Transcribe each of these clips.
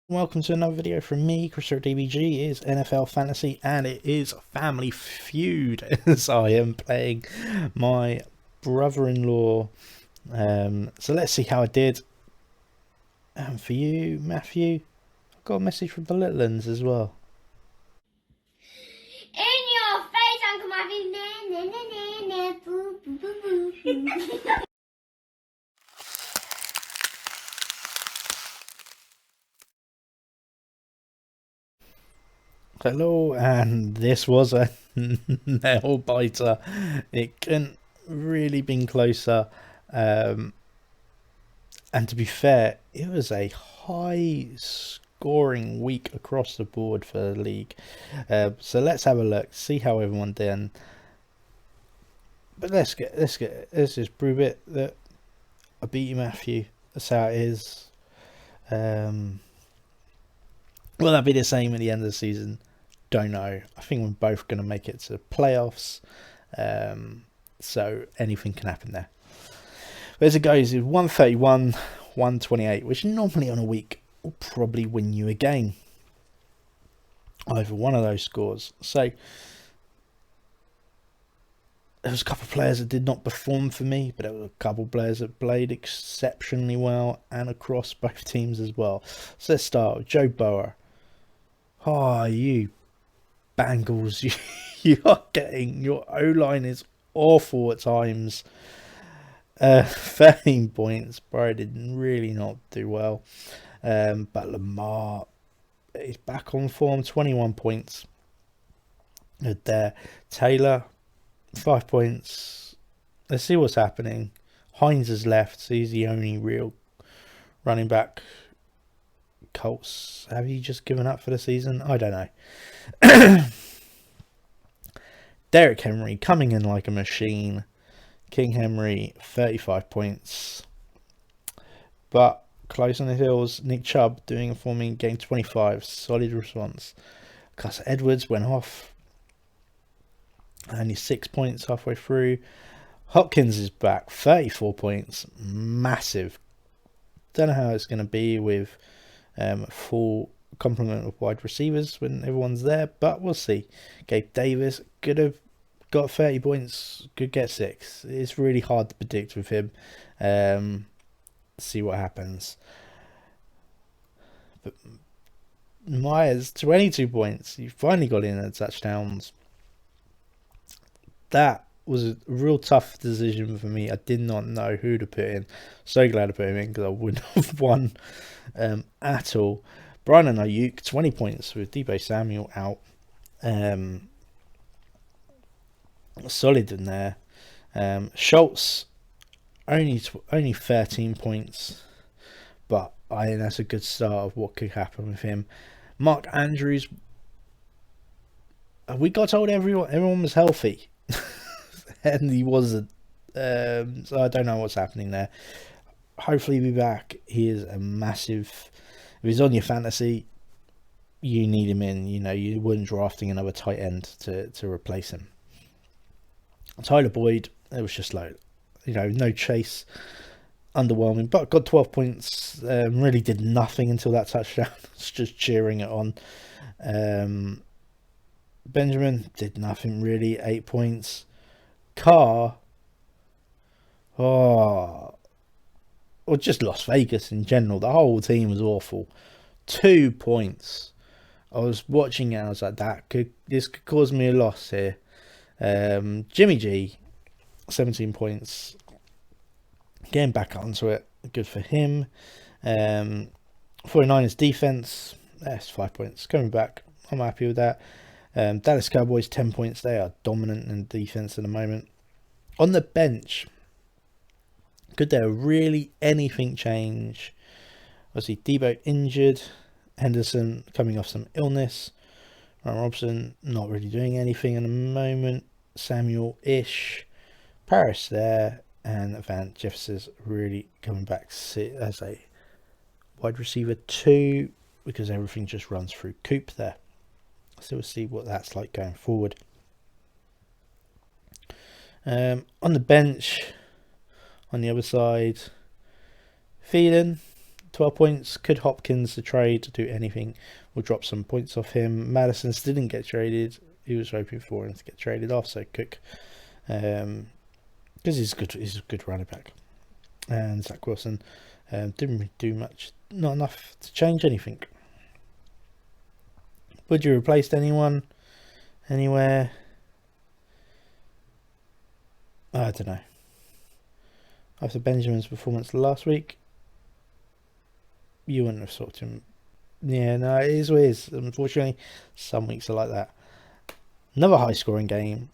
Welcome to another video from me, DBG. It is NFL Fantasy and it is Family Feud as I am playing my brother-in-law. So let's see how I did. And for you, Matthew, I got a message from the little ones as well. In your face, Uncle Matthew. Na, na, na, na, na. Boo, boo, boo, boo, boo. Hello, and this was a nail biter. It couldn't really been closer. And to be fair, it was a high scoring week across the board for the league. So let's have a look, see how everyone did. But let's just prove it that I beat you, Matthew. That's how it is. Will that be the same at the end of the season? Don't know. I think we're both going to make it to the playoffs. So anything can happen there. But as it goes, it's 131, 128, which normally on a week will probably win you a game. Either one of those scores. So there was a couple of players that did not perform for me, but there were a couple of players that played exceptionally well and across both teams as well. So let's start with Joe Burrow. Oh, you Bengals, you are getting, your O-line is awful at times. 13 points. Burrow did really not do well. But Lamar is back on form, 21 points. Good there. Taylor, 5 points. Let's see what's happening. Hines has left, so he's the only real running back. Colts, have you just given up for the season? I don't know. Derrick Henry coming in like a machine. King Henry, 35 points. But close on the heels, Nick Chubb doing it for me, game 25. Solid response. Gus Edwards went off. Only 6 points halfway through. Hopkins is back, 34 points. Massive. Don't know how it's going to be with full complement of wide receivers when everyone's there, but we'll see. Gabe Davis could have got 30 points, could get 6. It's really hard to predict with him. See what happens. But Myers, 22 points. You finally got in at touchdowns. That was a real tough decision for me. I did not know who to put in. So glad I put him in because I wouldn't have won at all. Brian and Ayuk, 20 points with Deebo Samuel out. Solid in there. Schultz, only 13 points. But I think that's a good start of what could happen with him. Mark Andrews, we got told everyone was healthy. And he wasn't. So I don't know what's happening there. Hopefully he'll be back. He is a massive. If he's on your fantasy, you need him in. You know, you wouldn't drafting another tight end to replace him. Tyler Boyd, it was just like, no chase. Underwhelming, but got 12 points. Really did nothing until that touchdown. It's just cheering it on. Benjamin did nothing really. 8 points. Carr, or just Las Vegas in general. The whole team was awful. 2 points. I was watching it. I was like, this could cause me a loss here. Jimmy G, 17 points. Getting back onto it. Good for him. 49ers defense. That's 5 points. Coming back. I'm happy with that. Dallas Cowboys, 10 points. They are dominant in defense at the moment. On the bench, could there really anything change? Obviously, Debo injured. Henderson coming off some illness. Ron Robson not really doing anything at the moment. Samuel-ish. Paris there. And Van Jefferson's really coming back as a wide receiver 2 because everything just runs through Coop there. So we'll see what that's like going forward. On the bench, on the other side, Thielen 12 points. Could Hopkins, the trade, to do anything? We'll drop some points off him. Madison's didn't get traded. He was hoping for him to get traded off, so Cook, because he's a good running back. And Zach Wilson didn't really do much, not enough to change anything. Would you replace anyone anywhere? I don't know. After Benjamin's performance last week, you wouldn't have swapped him. Yeah, no, it is what it is. Unfortunately, some weeks are like that. Another high scoring game.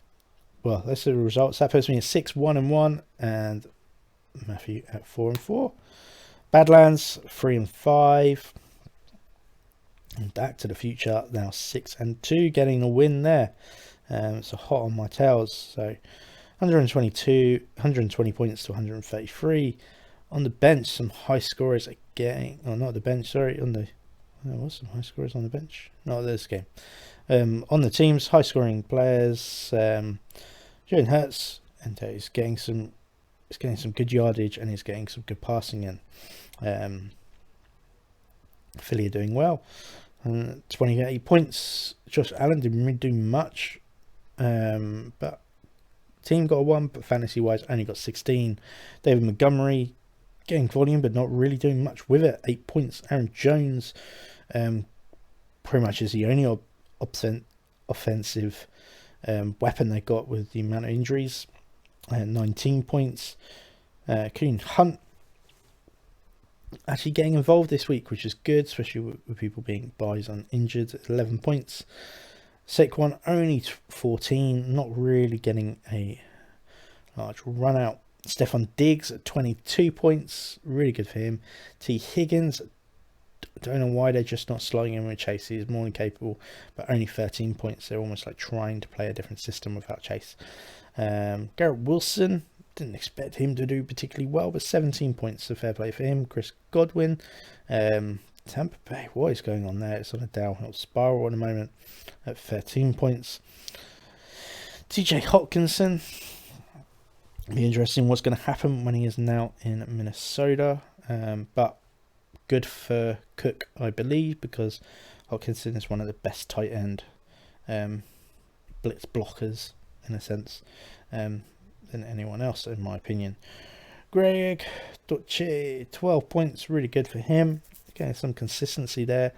Well, let's see the results. That puts me at 6-1-1 and Matthew at 4-4. Badlands 3-5. And Back to the Future now 6-2, getting a win there. So hot on my tails. So 120 points to 133. On the bench, some high scorers are getting, oh, not the bench, sorry, on the, there was some high scorers on the bench, not this game. On the teams, high scoring players, Jalen Hurts, and he's getting some good yardage, and he's getting some good passing in. Philly are doing well. 28 points. Josh Allen didn't really do much, but team got a 1, but fantasy wise only got 16. David Montgomery getting volume, but not really doing much with it. 8 points. Aaron Jones, pretty much is the only offensive weapon they got with the amount of injuries. 19 points. Kareem Hunt actually getting involved this week, which is good, especially with people being buys on injured. 11 points. Saquon only 14, not really getting a large run out. Stephon Diggs at 22 points, really good for him. T. Higgins, don't know why they're just not slowing him with Chase. He's more than capable, but only 13 points. They're almost like trying to play a different system without Chase. Garrett Wilson, didn't expect him to do particularly well, but 17 points, so fair play for him. Chris Godwin, Tampa Bay, what is going on there? It's on a downhill spiral at the moment at 13 points. TJ Hawkinson, be interesting what's going to happen when he is now in Minnesota, but good for Cook, I believe, because Hawkinson is one of the best tight end blitz blockers in a sense than anyone else, in my opinion. Greg Dutche, 12 points, really good for him. Getting some consistency there.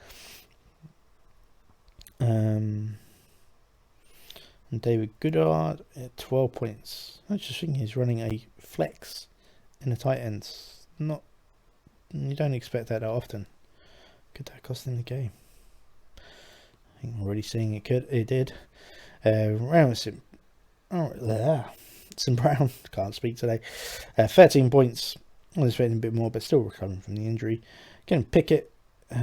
And David Goodard at 12 points. I just think he's running a flex in the tight ends. You don't expect that often. Could that cost him the game? I think I'm already seeing it could. It did. Sim Brown, can't speak today. 13 points. I was expecting a bit more, but still recovering from the injury. Again, Pickett,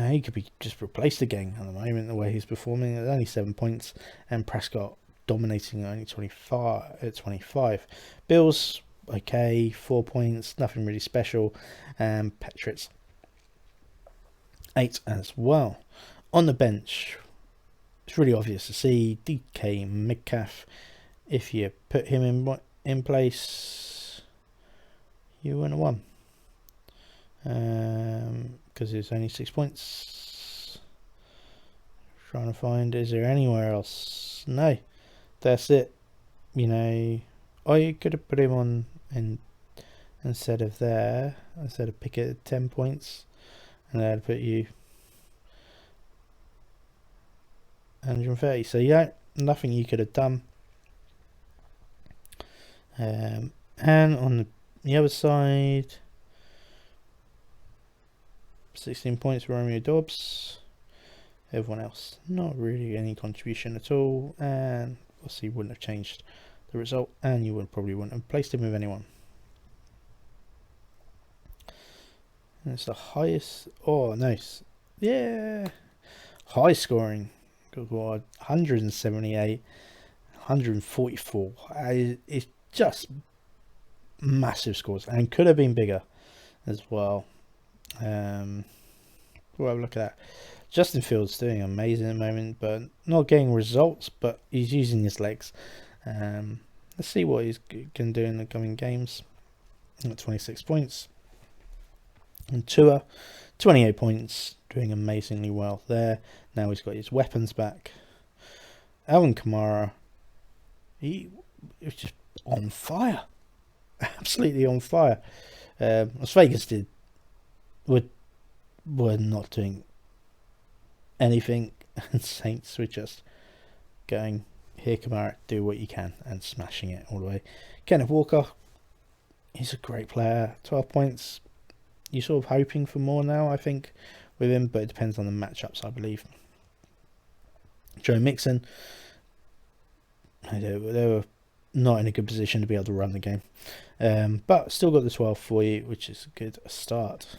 he could be just replaced again at the moment, the way he's performing. At only 7 points, and Prescott dominating at only 25. Bills, okay, 4 points, nothing really special. And Patriots, 8 as well. On the bench, it's really obvious to see DK Metcalf. If you put him in place, you win a 1. Because it's only 6 points. Trying to find, is there anywhere else? No, that's it. You know, or you could have put him on instead of Pickett at 10 points, and that'd put you 130. So yeah, nothing you could have done. And on the other side, 16 points for Romeo Dobbs. Everyone else, not really any contribution at all, and obviously wouldn't have changed the result, and you probably wouldn't have placed him with anyone. And it's the highest. Oh, nice. Yeah, high scoring. Good God, 178, 144. It's just massive scores, and could have been bigger as well. We'll have a look at that. Justin Fields doing amazing at the moment, but not getting results, but he's using his legs. Let's see what he's can do in the coming games. At 26 points. And Tua, 28 points, doing amazingly well there. Now he's got his weapons back. Alvin Kamara, he was just on fire. Absolutely on fire. Las Vegas were not doing anything, and Saints were just going, here Kamara, do what you can, and smashing it all the way. Kenneth Walker, he's a great player, 12 points. You're sort of hoping for more now, I think, with him, but it depends on the matchups, I believe. Joe Mixon, they were not in a good position to be able to run the game, but still got the 12 for you, which is a good start.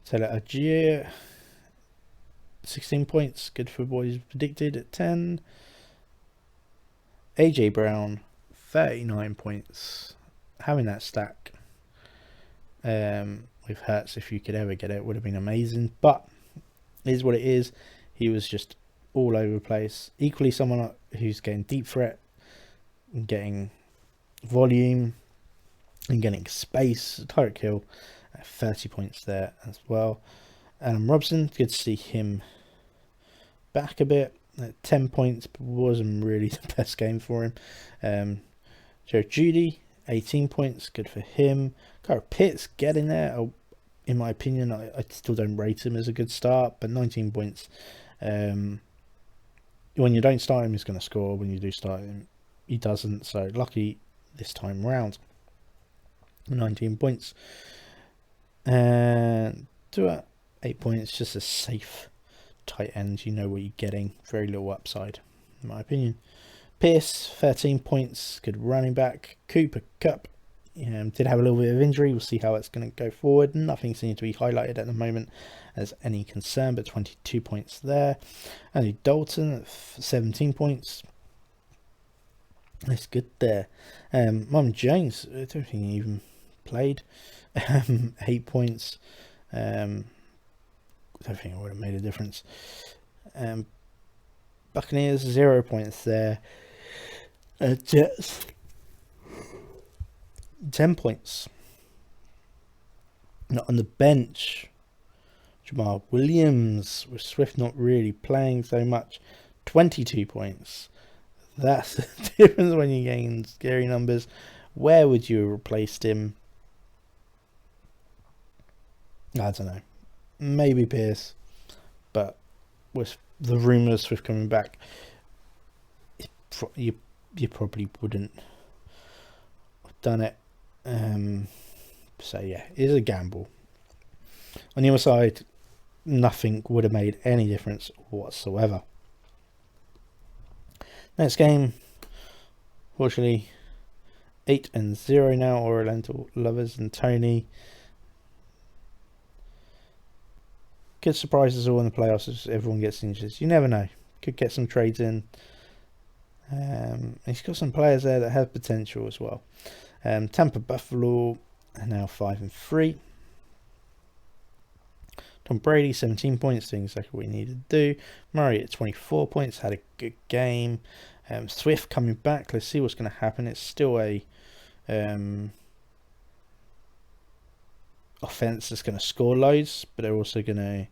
Taylor Agier, 16 points, good for what he's predicted at 10. AJ Brown, 39 points. Having that stack with Hurts, if you could ever get it, would have been amazing, but it is what it is. He was just all over the place. Equally, someone who's getting deep threat and getting volume and getting space. Tyreek Hill, 30 points there as well. Adam Robson, good to see him back a bit at 10 points, but wasn't really the best game for him. Joe Judy, 18 points, good for him. Kyle Pitts getting there. In my opinion, I still don't rate him as a good start, but 19 points. When you don't start him, he's going to score. When you do start him, he doesn't. So lucky this time round. 19 points. And Tua, 8 points. Just a safe tight end. You know what you're getting. Very little upside, in my opinion. Pierce, 13 points. Good running back. Cooper Kupp did have a little bit of injury. We'll see how it's going to go forward. Nothing seems to be highlighted at the moment as any concern, but 22 points there. Andy Dalton, 17 points. That's good there. Mum Jones, I don't think he even played. 8 points. I don't think it would have made a difference. Buccaneers, 0 points there. Jets, 10 points. Not on the bench. Jamal Williams, with Swift not really playing so much, 22 points. That's the difference when you're getting scary numbers. Where would you have replaced him? I don't know. Maybe Pierce, but with the rumours Swift coming back, you probably wouldn't have done it. So yeah, it is a gamble. On the other side, nothing would have made any difference whatsoever. Next game, fortunately, 8-0 now. Oriental Lovers and Tony. Good surprises all in the playoffs as everyone gets injured. You never know. Could get some trades in. He's got some players there that have potential as well. Tampa Buffalo are now 5-3. Tom Brady, 17 points, doing exactly what he needed to do. Murray at 24 points, had a good game. Swift coming back. Let's see what's going to happen. It's still a offense that's going to score loads, but they're also going to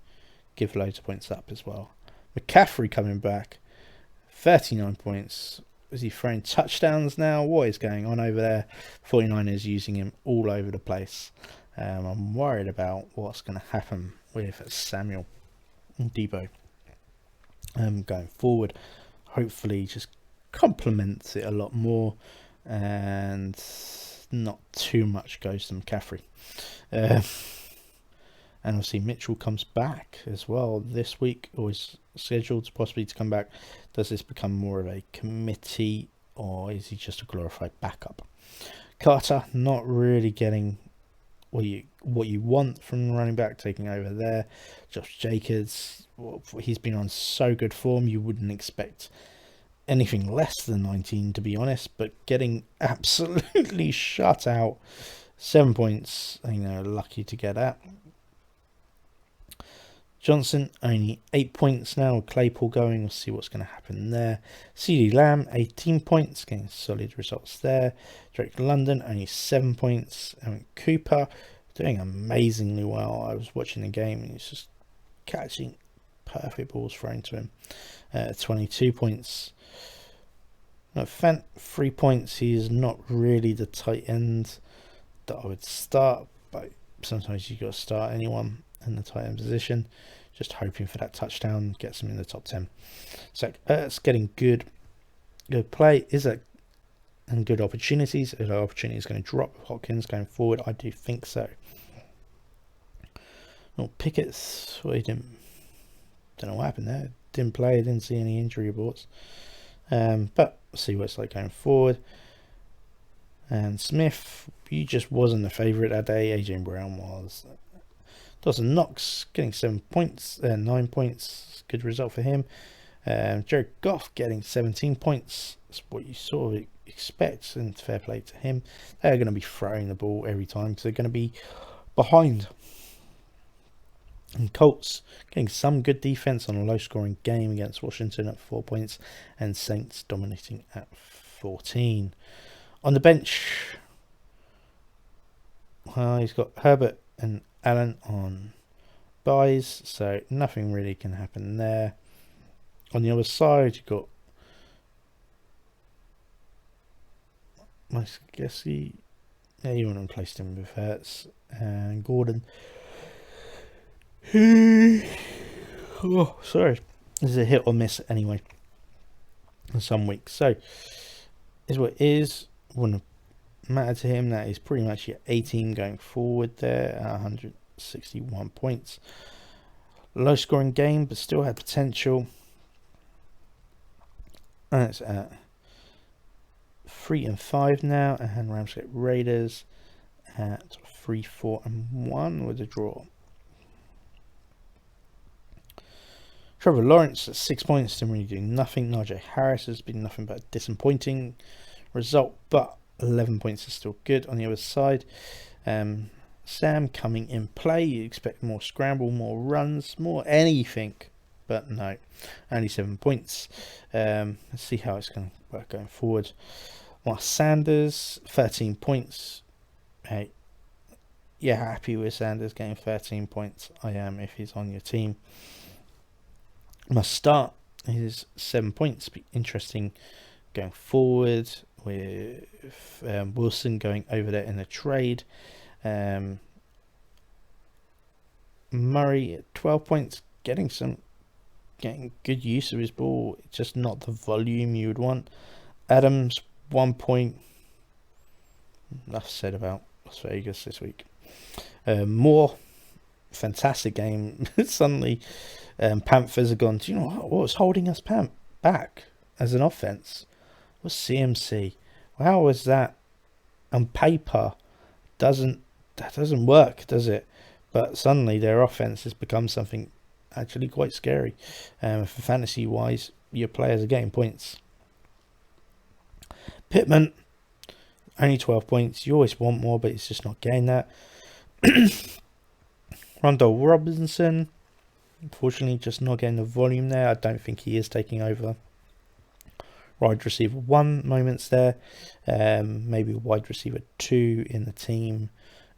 give loads of points up as well. McCaffrey coming back, 39 points. Is he throwing touchdowns now? What is going on over there? 49ers using him all over the place. I'm worried about what's going to happen with Samuel Debo going forward. Hopefully just complements it a lot more and not too much goes to McCaffrey. And obviously Mitchell comes back as well this week, or is scheduled possibly to come back. Does this become more of a committee, or is he just a glorified backup? Carter not really getting what you want from the running back, taking over there. Josh Jacobs, he's been on so good form, you wouldn't expect anything less than 19, to be honest, but getting absolutely shut out. 7 points, lucky to get that. Johnson, only 8 points now. Claypool going, we'll see what's going to happen there. CeeDee Lamb, 18 points, getting solid results there. Drake London, only 7 points. Cooper, doing amazingly well. I was watching the game and he's just catching perfect balls thrown to him. 22 points. Now, Fent, 3 points. He is not really the tight end that I would start, but sometimes you got to start anyone in the tight end position. Just hoping for that touchdown, gets him in the top 10. So it's getting good play. Is it and good opportunities? Are the opportunities going to drop with Hopkins going forward? I do think so. Well, Pickett's, well, he don't know what happened there. Didn't play. Didn't see any injury reports. But we'll see what it's like going forward. And Smith, he just wasn't the favourite that day. AJ Brown was. Dawson Knox getting 7 points, 9 points. Good result for him. Jared Goff getting 17 points. That's what you sort of expect, and fair play to him. They're going to be throwing the ball every time because they're going to be behind. And Colts getting some good defense on a low-scoring game against Washington at 4 points, and Saints dominating at 14. On the bench, he's got Herbert and Allen on buys, so nothing really can happen there. On the other side, you've got, I guess you want to replace him with Hurts and Gordon. Oh, sorry. This is a hit or miss anyway. In some weeks, so is what it is. Wouldn't matter to him. That is pretty much your 18 going forward there at 161 points. Low scoring game, but still had potential. And it's at 3 and 5 now, and Ramsgate Raiders at 3, 4 and 1 with a draw. Trevor Lawrence at 6 points, didn't really do nothing. Najee Harris has been nothing but a disappointing result, but 11 points is still good. On the other side, Sam coming in play. You expect more scramble, more runs, more anything, but no, only 7 points. Let's see how it's going to work going forward. Well, Sanders, 13 points. Hey, you're happy with Sanders getting 13 points? I am, if he's on your team. Must start is 7 points. Be interesting going forward with Wilson going over there in a trade. Murray at 12 points, getting good use of his ball, just not the volume you would want. Adams, 1 point. Enough said about Las Vegas this week. Moore, fantastic game. Suddenly, Panthers are gone. Do you know what was holding us back as an offense? Was CMC. How was that? On paper, that doesn't work, does it? But suddenly their offense has become something actually quite scary. For fantasy wise, your players are getting points. Pittman, only 12 points. You always want more, but it's just not getting that. Rondell Robinson, unfortunately, just not getting the volume there. I don't think he is taking over. Wide receiver 1 moments there. Maybe wide receiver 2 in the team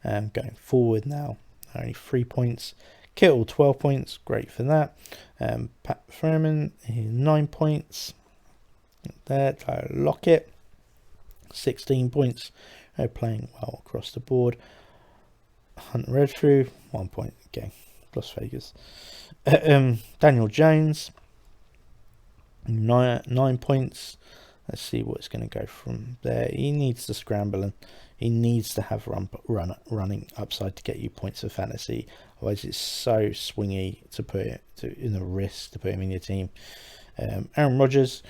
going forward now. Only 3 points. Kittle, 12 points. Great for that. Pat Furman, 9 points. There. Tyler Lockett, 16 points. They're playing well across the board. Hunter Redfrew, 1 point. Okay. Las Vegas. Daniel Jones, 9 points. Let's see what's going to go from there. He needs to scramble and he needs to have running upside to get you points of fantasy. Otherwise, it's so swingy to put it in the risk to put him in your team. Aaron Rodgers,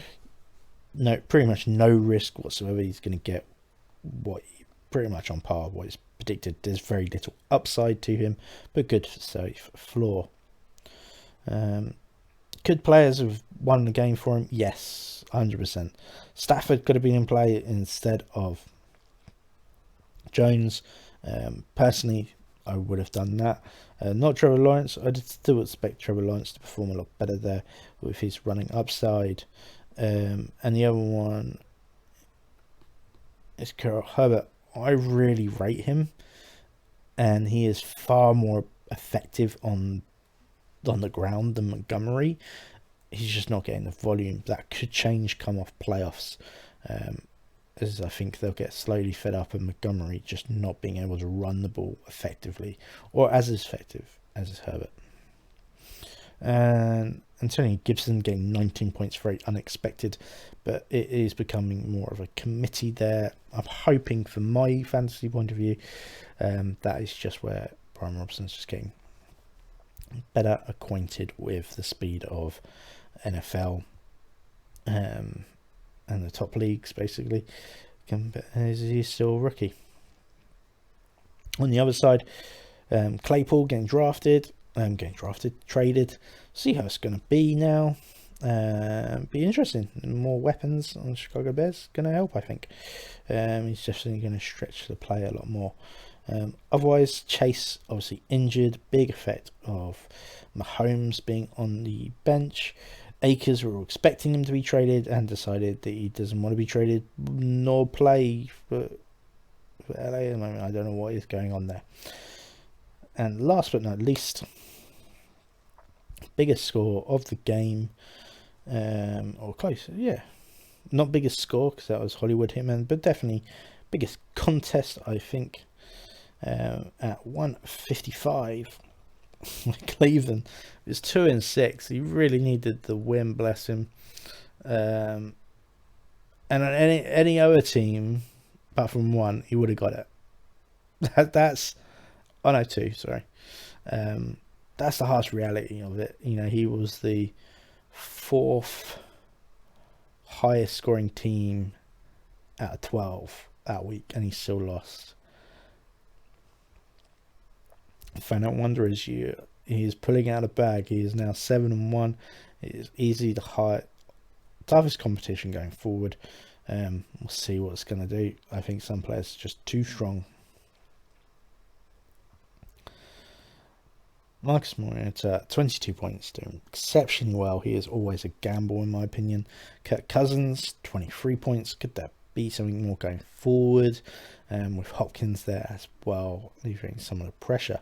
pretty much no risk whatsoever. He's going to get pretty much on par with what is predicted. There's very little upside to him, but good safe floor. Could players have won the game for him? Yes, 100%. Stafford could have been in play instead of Jones. Personally, I would have done that. Not Trevor Lawrence. I'd still expect Trevor Lawrence to perform a lot better there with his running upside. And the other one is Herbert. I really rate him. and he is far more effective on the ground than Montgomery. He's just not getting the volume. That could change come off playoffs, as I think they'll get slowly fed up of Montgomery just not being able to run the ball effectively, or as effective as Herbert. And Antonio Gibson getting 19 points, very unexpected, but it is becoming more of a committee there. I'm hoping, from my fantasy point of view, that is just where Brian Robson's just getting better acquainted with the speed of NFL and the top leagues, basically. He's still a rookie. On the other side, Claypool getting drafted, traded. See how it's going to be now. Be interesting. More weapons on Chicago Bears going to help, I think. He's definitely going to stretch the play a lot more. Otherwise, Chase obviously injured. Big effect of Mahomes being on the bench. Akers, were expecting him to be traded and decided that he doesn't want to be traded nor play for LA at the moment. I don't know what is going on there. And last but not least, biggest score of the game, or close, yeah. Not biggest score because that was Hollywood Hitman, but definitely biggest contest, I think, at 155. Cleveland was 2-6. He really needed the win, bless him. And on any other team, apart from one, he would have got it. That's two. Sorry. That's the harsh reality of it. You know, he was the 4th highest scoring team out of 12 that week, and he still lost. Fan out wonder is he is pulling out a bag. He is now 7-1. It is easy to hire. Toughest competition going forward. We'll see what it's going to do. I think some players are just too strong. Marcus Mariota, 22 points, doing exceptionally well. He is always a gamble, in my opinion. Kirk Cousins, 23 points. Could that be something more going forward? With Hopkins there as well, leaving some of the pressure.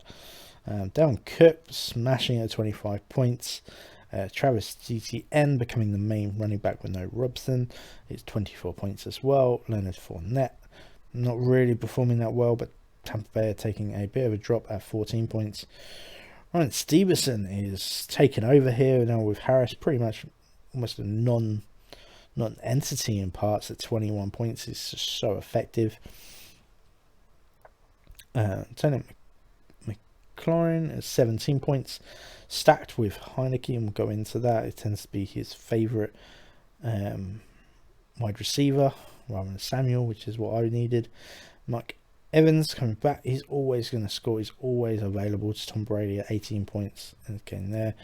Dalvin Cook smashing at 25 points. Travis Etienne becoming the main running back with no Robson. It's 24 points as well. Leonard Fournette not really performing that well, but Tampa Bay are taking a bit of a drop at 14 points. Ryan Stevenson is taking over here now with Harris, pretty much almost a non-entity in parts at 21 points. He's just so effective. Tony McLaurin is 17 points, stacked with Heineke, and we'll go into that. It tends to be his favourite wide receiver rather than Samuel, which is what I needed. Mike Evans coming back. He's always going to score. He's always available to Tom Brady at 18 points. And getting there.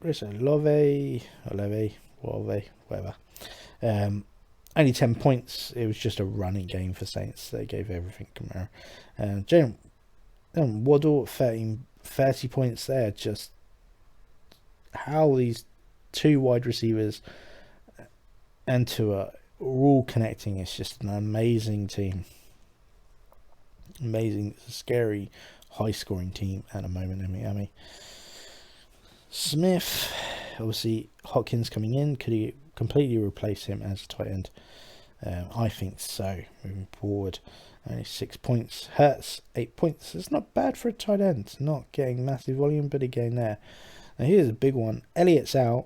Olave, whatever. Only 10 points. It was just a running game for Saints. They gave everything Kamara. Jalen Waddle, 30 points there. Just how these two wide receivers and Tua are all connecting. It's just an amazing team. Amazing, scary, high-scoring team at the moment in Miami. Smith, obviously, Hopkins coming in. Could he completely replace him as a tight end? I think so. Moving forward, only 6 points. Hurts, 8 points. It's not bad for a tight end. Not getting massive volume, but again there. Now here's a big one. Elliott's out,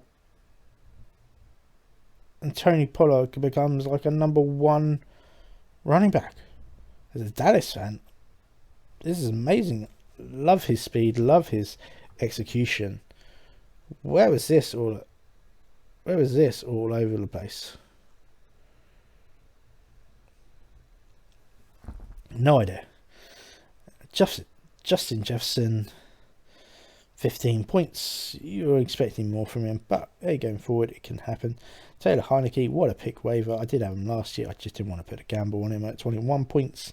and Tony Pollard becomes like a number 1 running back. As a Dallas fan, this is amazing. Love his speed. Love his execution. Where was this all over the place? No idea. Justin Jefferson, 15 points. You were expecting more from him, but hey, going forward, it can happen. Taylor Heineke, what a pick waiver. I did have him last year. I just didn't want to put a gamble on him at 21 points.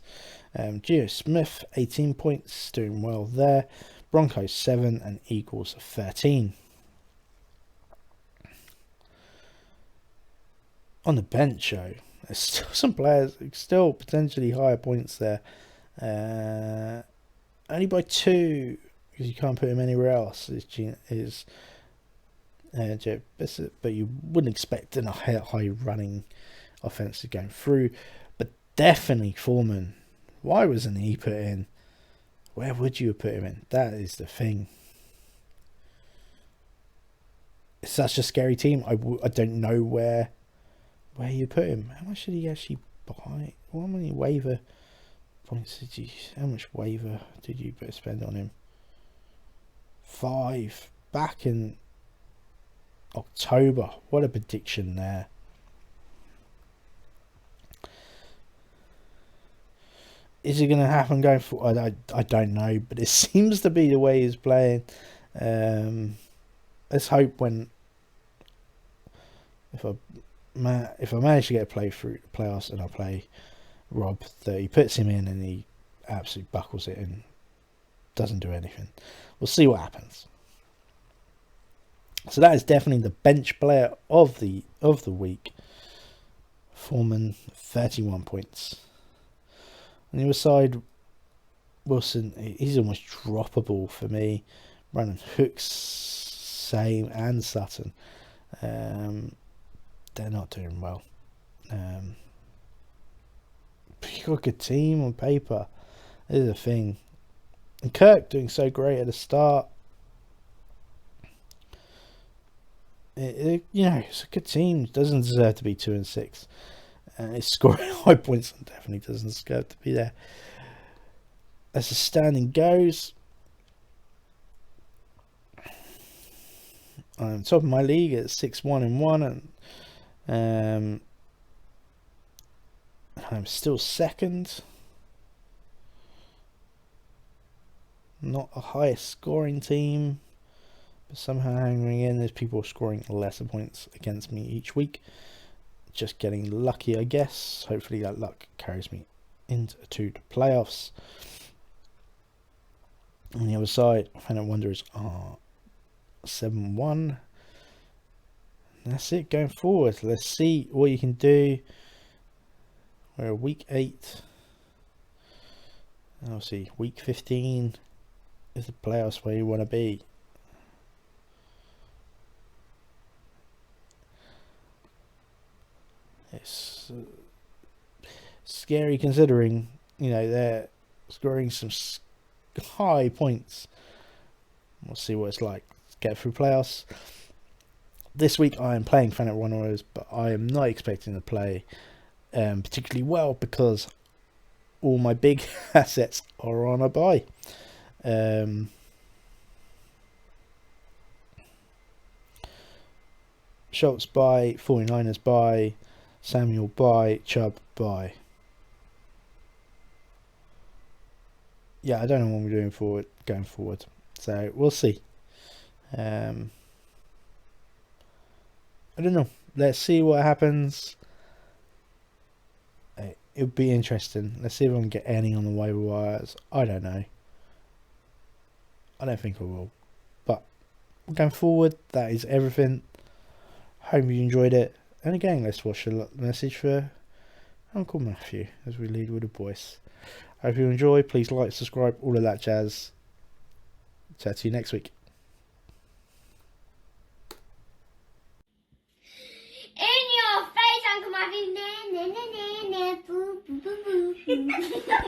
Gio Smith, 18 points. Doing well there. Broncos, 7 and Eagles, 13. On the bench, there's still some players, still potentially higher points there. Only by 2 because you can't put him anywhere else. Is Jeff Bissett, but you wouldn't expect a high running offense to go through. But definitely Foreman. Why wasn't he put in? Where would you have put him in? That is the thing. It's such a scary team. I don't know where you put him. How much did he actually buy? How many waiver points did you? How much waiver did you spend on him? 5 back in October. What a prediction there. Is it going to happen going forward? I don't know, but it seems to be the way he's playing. Let's hope if I manage to get a play through the playoffs and I play Rob, that he puts him in and he absolutely buckles it and doesn't do anything. We'll see what happens. So that is definitely the bench player of the week. Foreman, 31 points. On the other side, Wilson, he's almost droppable for me. Brandon Hooks, same, and Sutton. They're not doing well. But you've got a good team on paper. This is the thing. And Kirk doing so great at the start. It's a good team. Doesn't deserve to be 2-6. And it's scoring high points and definitely doesn't deserve to be there. As the standing goes, I'm top of my league at 6-1-1, and I'm still second. Not a highest scoring team, but somehow hanging in. There's people scoring lesser points against me each week. Just getting lucky, I guess. Hopefully that luck carries me into the playoffs. On the other side, Planet Wanderers are 7-1. That's it going forward. Let's see what you can do. We're week 8. I'll see. Week 15 is the playoffs where you want to be. It's scary considering, they're scoring some high points. We'll see what it's like to get through playoffs. This week I am playing Fanatic Wanderers, but I am not expecting to play particularly well because all my big assets are on a bye. Schultz bye, 49ers bye, Samuel bye, Chubb bye. Yeah, I don't know what we're doing going forward. So we'll see. I don't know. Let's see what happens. It'll be interesting. Let's see if I can get any on the waiver wires. I don't know. I don't think I will. But going forward, that is everything. Hope you enjoyed it. And again, let's watch a message for Uncle Matthew as we lead with the voice. Hope you enjoy. Please like, subscribe, all of that jazz. Chat to you next week. In your face, Uncle Matthew. Boo, boo, boo, boo.